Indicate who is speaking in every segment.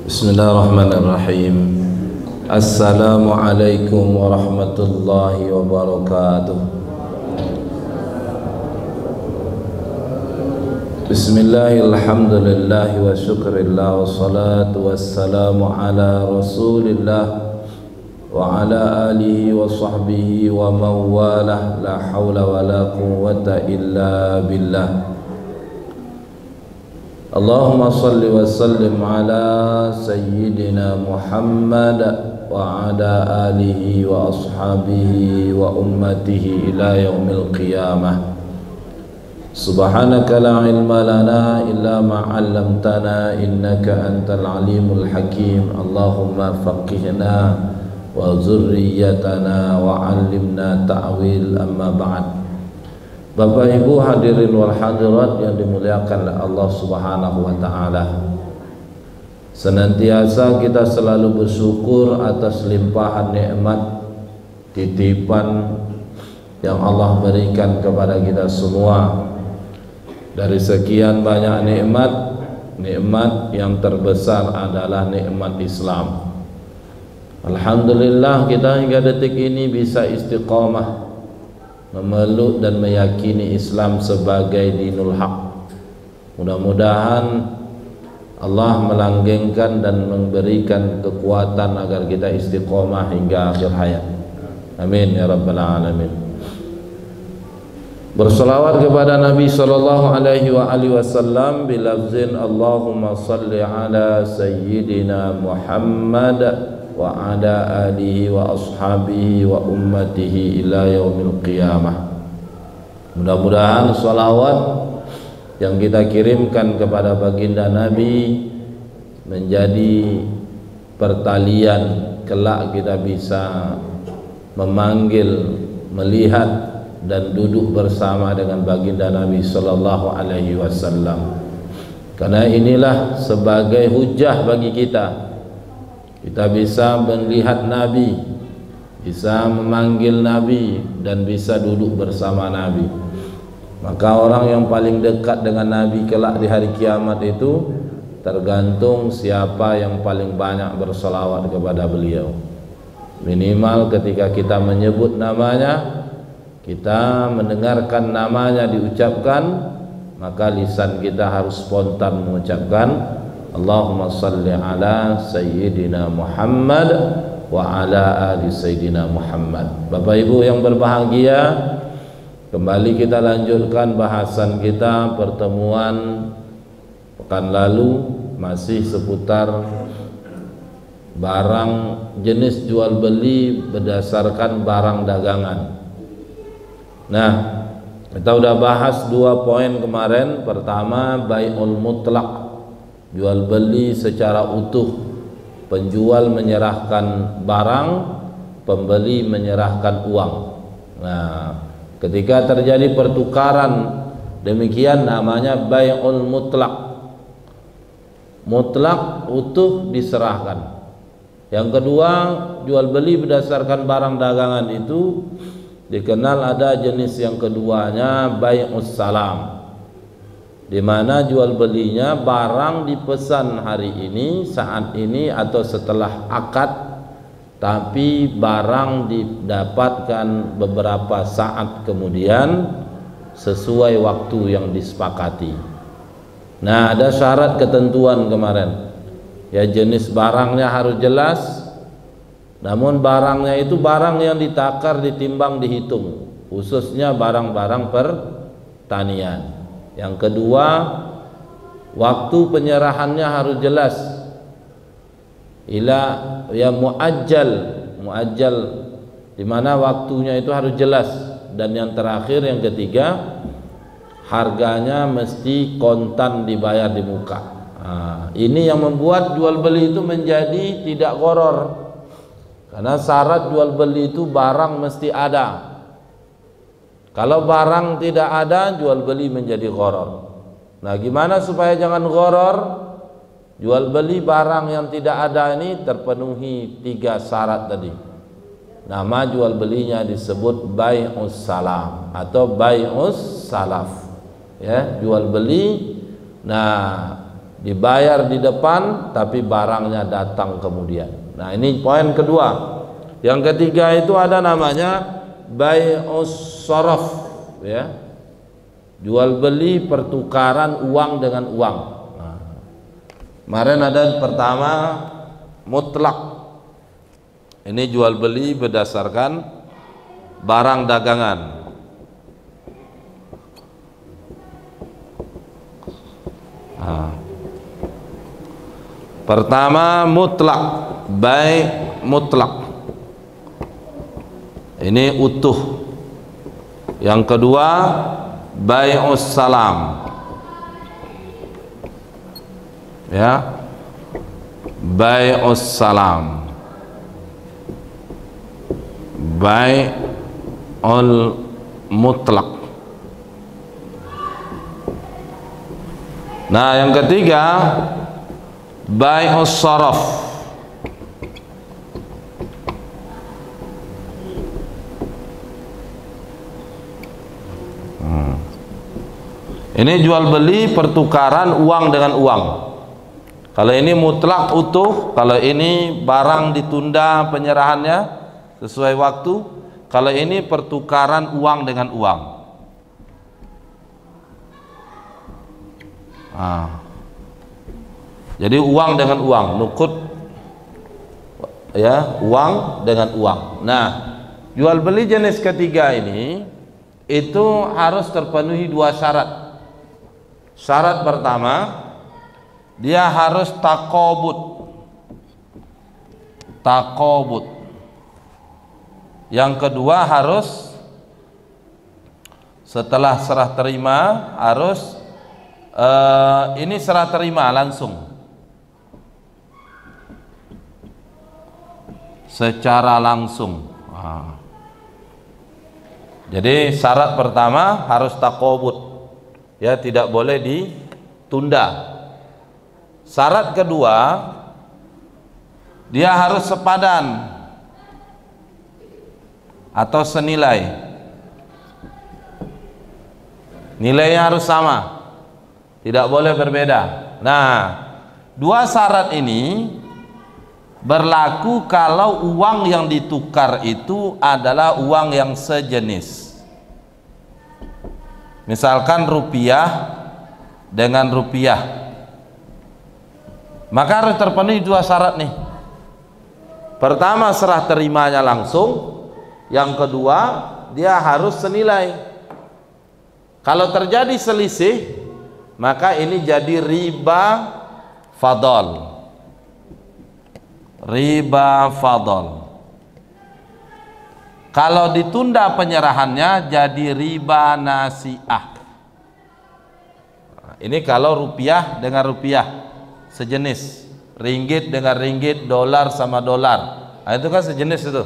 Speaker 1: Bismillahirrahmanirrahim. Assalamualaikum warahmatullahi wabarakatuh. Bismillahirrahmanirrahim wa syukrillah wa salatu wassalamu ala rasulillah wa ala alihi wa sahbihi wa mawalah. La hawla wa la quwwata illa billah. Allahumma salli wa sallim ala sayyidina Muhammad wa ala alihi wa ashabihi wa ummatihi ila yaumil qiyamah. Subhanaka la ilma lana illa ma 'allamtana innaka antal alimul hakim. Allahumma faqihna wa zurriyatana wa 'allimna ta'wil. Amma ba'd. Bapak Ibu hadirin wal hadirat yang dimuliakan oleh Allah Subhanahu wa taala. Senantiasa kita selalu bersyukur atas limpahan nikmat titipan yang Allah berikan kepada kita semua. Dari sekian banyak nikmat, nikmat yang terbesar adalah nikmat Islam. Alhamdulillah kita hingga detik ini bisa istiqamah memeluk dan meyakini Islam sebagai dinul haq. Mudah-mudahan Allah melanggengkan dan memberikan kekuatan agar kita istiqomah hingga akhir hayat. Amin ya rabbal alamin. Berselawat kepada Nabi sallallahu alaihi wa alihi wasallam bilafzin Allahumma salli ala sayyidina Muhammad wa ala alihi wa ashabihi wa ummatihi ila yaumil qiyamah. Mudah-mudahan salawat yang kita kirimkan kepada baginda Nabi menjadi pertalian kelak kita bisa memanggil, melihat dan duduk bersama dengan baginda Nabi sallallahu alaihi wasallam. Karena inilah sebagai hujah bagi kita. Kita bisa melihat Nabi, bisa memanggil Nabi, dan bisa duduk bersama Nabi. Maka orang yang paling dekat dengan Nabi kelak di hari kiamat itu tergantung siapa yang paling banyak berselawat kepada beliau. Minimal ketika kita menyebut namanya, kita mendengarkan namanya diucapkan, maka lisan kita harus spontan mengucapkan Allahumma salli ala sayyidina Muhammad wa ala ali sayyidina Muhammad. Bapak Ibu yang berbahagia, kembali kita lanjutkan bahasan kita pertemuan pekan lalu masih seputar barang jenis jual beli berdasarkan barang dagangan. Nah, kita udah bahas 2 poin kemarin. Pertama, bai'ul mutlaq, jual beli secara utuh, penjual menyerahkan barang, pembeli menyerahkan uang. Nah, ketika terjadi pertukaran demikian namanya bai'ul mutlaq. Mutlak utuh diserahkan. Yang kedua, jual beli berdasarkan barang dagangan itu dikenal ada jenis yang keduanya bai'us salam, di mana jual belinya barang dipesan hari ini, saat ini atau setelah akad, tapi barang didapatkan beberapa saat kemudian sesuai waktu yang disepakati. Nah, ada syarat ketentuan kemarin. Ya, jenis barangnya harus jelas. Namun barangnya itu barang yang ditakar, ditimbang, dihitung, khususnya barang-barang pertanian. Yang kedua, waktu penyerahannya harus jelas. Ila ya muajjal di mana waktunya itu harus jelas. Dan yang terakhir, yang ketiga, harganya mesti kontan dibayar di muka. Nah, ini yang membuat jual beli itu menjadi tidak gharar. Karena syarat jual beli itu barang mesti ada. Kalau barang tidak ada, jual beli menjadi gharar. Nah, gimana supaya jangan gharar? Jual beli barang yang tidak ada ini terpenuhi 3 syarat tadi. Nama jual belinya disebut bai'us salam atau bai'us salaf. Ya, jual beli. Nah, dibayar di depan tapi barangnya datang kemudian. Nah, ini poin kedua. Yang ketiga itu ada namanya bai'us sharaf, ya. Jual beli pertukaran uang dengan uang. Nah, kemarin ada pertama mutlak. Ini jual beli berdasarkan barang dagangan. Nah, pertama mutlak, baik mutlak. Ini utuh. Yang kedua bai'us salam, ya, bai'us salam, bai'ul mutlak. Nah, yang ketiga bai'us sharaf. Ini jual beli pertukaran uang dengan uang. Kalau ini mutlak utuh, kalau ini barang ditunda penyerahannya sesuai waktu, kalau ini pertukaran uang dengan uang. Nah, jadi uang dengan uang, nukut, ya, uang dengan uang. Nah, jual beli jenis ketiga ini itu harus terpenuhi dua syarat. Syarat pertama, dia harus takobut. Takobut. Yang kedua harus setelah serah terima harus ini serah terima langsung, secara langsung. Jadi syarat pertama harus takobut, ya, tidak boleh ditunda. Syarat kedua, dia harus sepadan atau senilai, nilainya harus sama, tidak boleh berbeda. Nah, dua syarat ini berlaku kalau uang yang ditukar itu adalah uang yang sejenis. Misalkan rupiah dengan rupiah, maka harus terpenuhi dua syarat nih. Pertama, serah terimanya langsung. Yang kedua, dia harus senilai. Kalau terjadi selisih, maka ini jadi riba fadl. Riba fadl. Kalau ditunda penyerahannya jadi riba nasi'ah. Ini kalau rupiah dengan rupiah sejenis, ringgit dengan ringgit, dolar sama dolar. Nah, itu kan sejenis itu.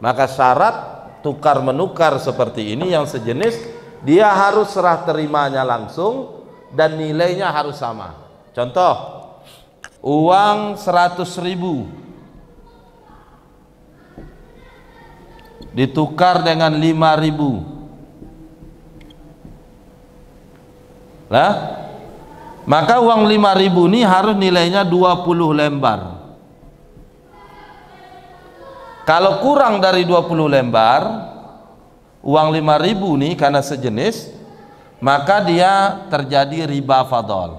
Speaker 1: Maka syarat tukar menukar seperti ini yang sejenis, dia harus serah terimanya langsung dan nilainya harus sama. Contoh, uang 100.000 ditukar dengan 5.000. Lah, maka uang 5.000 ini harus nilainya 20 lembar. Kalau kurang dari 20 lembar, uang 5.000 ini karena sejenis, maka dia terjadi riba fadl.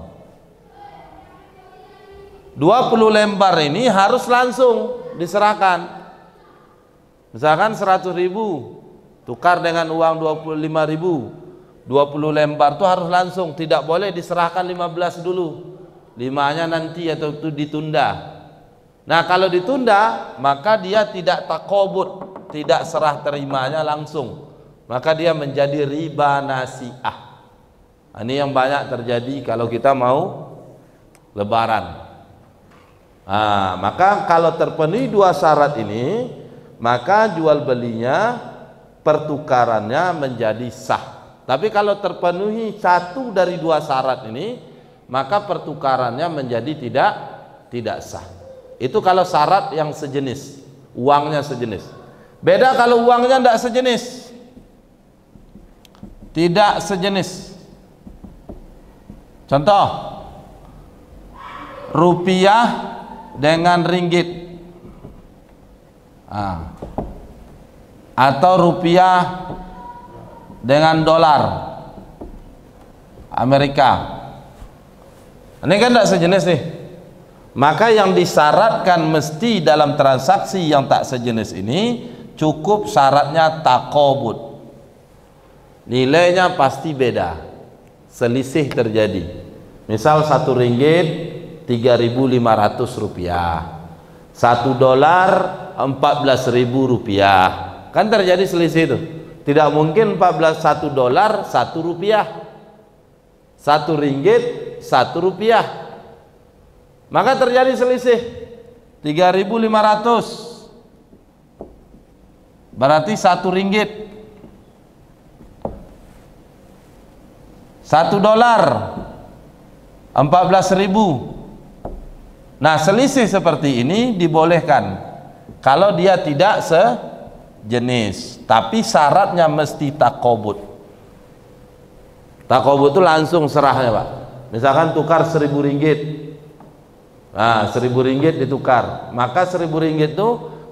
Speaker 1: 20 lembar ini harus langsung diserahkan. Misalkan 100.000 tukar dengan uang 25.000, 20 lembar itu harus langsung, tidak boleh diserahkan 15 dulu, 5-nya nanti atau itu ditunda. Nah, kalau ditunda maka dia tidak takobut, tidak serah terimanya langsung, maka dia menjadi riba nasi'ah. Ini yang banyak terjadi kalau kita mau lebaran. Nah, maka kalau terpenuhi dua syarat ini, maka jual belinya, pertukarannya menjadi sah. Tapi kalau terpenuhi satu dari dua syarat ini, maka pertukarannya menjadi tidak sah. Itu kalau syarat yang sejenis, uangnya sejenis. Beda kalau uangnya tidak sejenis, tidak sejenis. Contoh, rupiah dengan ringgit, atau rupiah dengan dolar Amerika. Ini kan tidak sejenis nih. Maka yang disyaratkan mesti dalam transaksi yang tak sejenis ini cukup syaratnya taqabud. Nilainya pasti beda, selisih terjadi. Misal 1 ringgit 3.500 rupiah, 1 dolar 14.000 rupiah, kan terjadi selisih itu. Tidak mungkin 1 dolar 1 rupiah, 1 ringgit 1 rupiah, maka terjadi selisih 3.500 berarti 1 ringgit, 1 dolar 14.000. Nah, selisih seperti ini dibolehkan kalau dia tidak sejenis, tapi syaratnya mesti taqabud. Taqabud itu langsung serahnya, Pak. Misalkan tukar 1.000 ringgit, nah 1.000 ringgit ditukar, maka 1.000 ringgit itu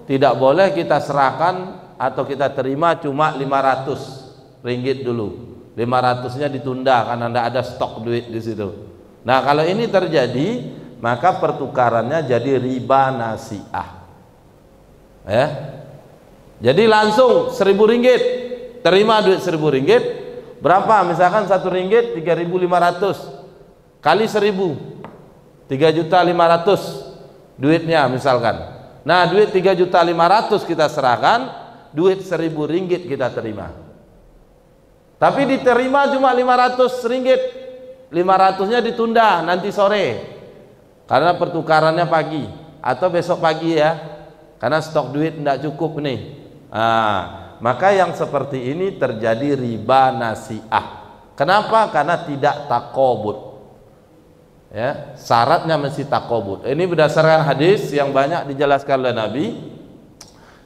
Speaker 1: tidak boleh kita serahkan atau kita terima cuma 500 ringgit dulu. 500-nya ditunda karena tidak ada stok duit di situ. Nah, kalau ini terjadi, maka pertukarannya jadi riba nasi'ah. Ya. Jadi langsung 1.000 ringgit, terima duit 1.000 ringgit, berapa? Misalkan 1 ringgit 3.500 kali 1.000, 3.500.000 duitnya misalkan. Nah, duit 3.500.000 kita serahkan, duit 1.000 ringgit kita terima. Tapi diterima cuma 500 ringgit, 500-nya ditunda nanti sore karena pertukarannya pagi atau besok pagi ya, karena stok duit tidak cukup nih. Maka yang seperti ini terjadi riba nasi'ah. Kenapa? Karena tidak taqabud. Ya, syaratnya mesti taqabud. Ini berdasarkan hadis yang banyak dijelaskan oleh Nabi,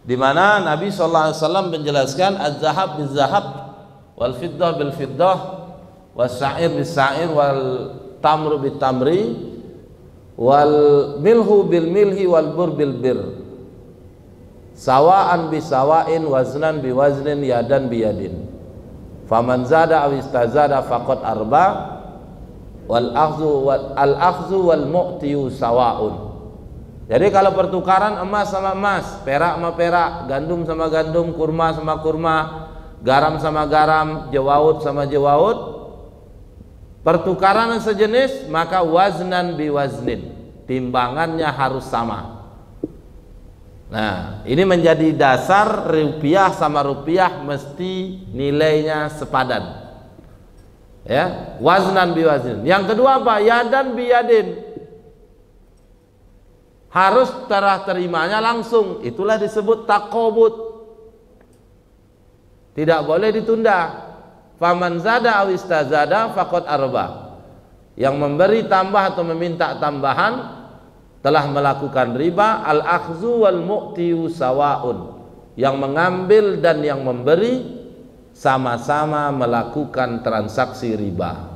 Speaker 1: di mana Nabi SAW menjelaskan az-zahab biz-zahab, wal fiddah bil fiddah, was sa'ir bis sa'ir, wal tamru bit tamri, wal milhu bil milhi, wal bur bil bir, sawaan bi sawain, waznan bi waznin, yadan bi yadin. Faman zada aw istazada faqad arba, wal akhzu wal mu'tiyu sawaun. Jadi kalau pertukaran emas sama emas, perak sama perak, gandum sama gandum, kurma sama kurma, garam sama garam, jawawut sama jawawut, pertukaran yang sejenis, maka waznan bi waznin, timbangannya harus sama. Nah, ini menjadi dasar rupiah sama rupiah mesti nilainya sepadan. Ya, waznan bi waznin. Yang kedua apa? Yadan bi yadin. Harus terimanya langsung. Itulah disebut taqabud. Tidak boleh ditunda. Faman zada aw istazada faqad arba. Yang memberi tambah atau meminta tambahan telah melakukan riba. Al-akhzu wal mu'tiyu sawaun. Yang mengambil dan yang memberi sama-sama melakukan transaksi riba.